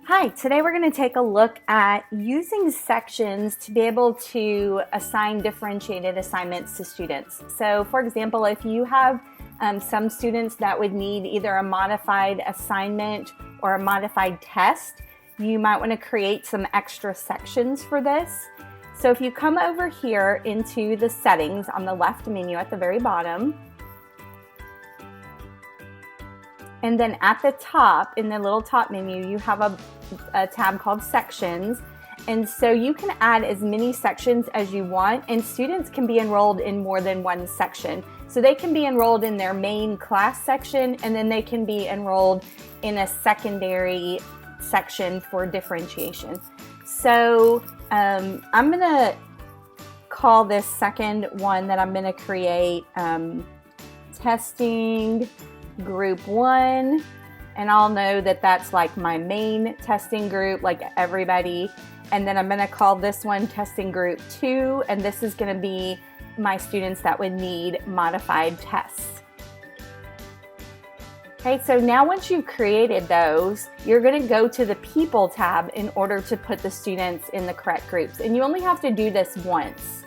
Hi, today we're going to take a look at using sections to be able to assign differentiated assignments to students. So for example, if you have some students that would need either a modified assignment or a modified test, you might want to create some extra sections for this. So if you come over here into the settings on the left menu at the very bottom, and then at the top, in the little top menu, you have a tab called Sections. And so you can add as many sections as you want, and students can be enrolled in more than one section. So they can be enrolled in their main class section, and then they can be enrolled in a secondary section for differentiation. So I'm going to call this second one that I'm going to create Testing Group 1, and I'll know that that's like my main testing group, like everybody. And then I'm going to call this one Testing Group 2, and this is going to be my students that would need modified tests. Okay, so now once you've created those, you're going to go to the People tab in order to put the students in the correct groups, and you only have to do this once.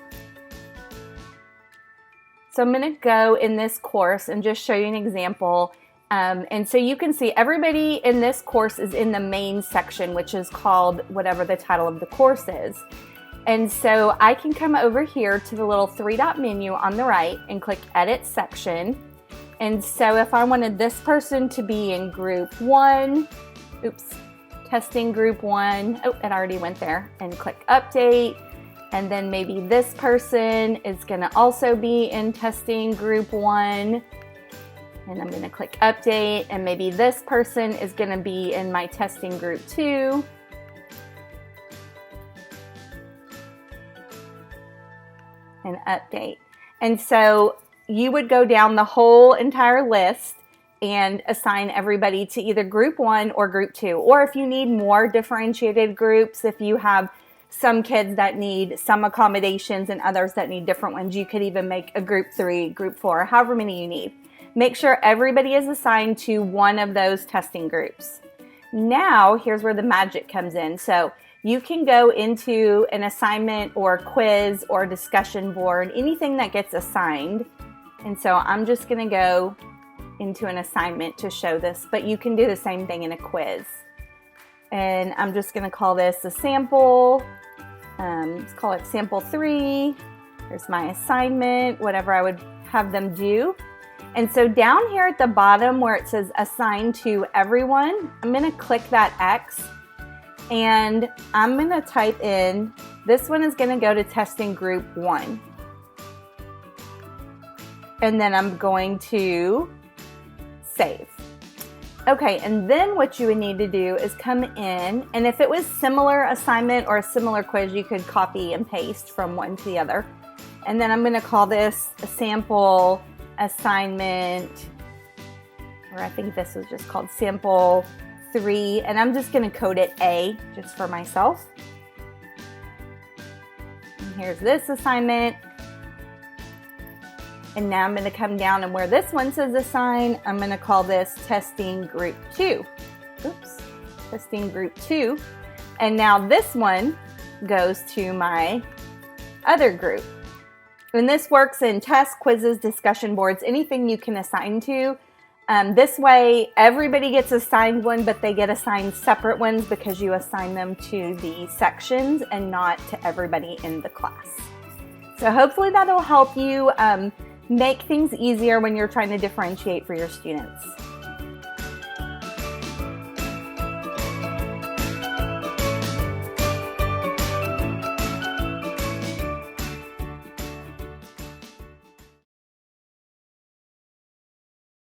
So I'm going to go in this course and just show you an example. And so you can see everybody in this course is in the main section, which is called whatever the title of the course is. And so I can come over here to the little three-dot menu on the right and click Edit Section. And so if I wanted this person to be in Group 1, Testing Group 1, oh, it already went there, and click Update. And then maybe this person is going to also be in Testing Group 1. And I'm going to click Update. And maybe this person is going to be in my Testing Group 2. And Update. And so you would go down the whole entire list and assign everybody to either Group 1 or Group 2. Or if you need more differentiated groups, if you have some kids that need some accommodations and others that need different ones, you could even make a Group 3, Group 4, however many you need. Make sure everybody is assigned to one of those testing groups. Now, here's where the magic comes in. So you can go into an assignment or quiz or discussion board, anything that gets assigned. And so I'm just going to go into an assignment to show this, but you can do the same thing in a quiz. And I'm just going to call this a sample. Let's call it Sample 3. Here's my assignment, whatever I would have them do. And so down here at the bottom where it says Assign to Everyone, I'm going to click that X. And I'm going to type in, this one is going to go to Testing Group 1. And then I'm going to save. Okay, and then what you would need to do is come in, and if it was similar assignment or a similar quiz, you could copy and paste from one to the other. And then I'm going to call this a sample assignment, or I think this was just called Sample 3, and I'm just going to code it A just for myself. And here's this assignment. And now I'm going to come down, and where this one says Assign, I'm going to call this Testing Group 2. Testing Group 2. And now this one goes to my other group. And this works in tests, quizzes, discussion boards, anything you can assign to. This way, everybody gets assigned one, but they get assigned separate ones because you assign them to the sections and not to everybody in the class. So hopefully that'll help you make things easier when you're trying to differentiate for your students.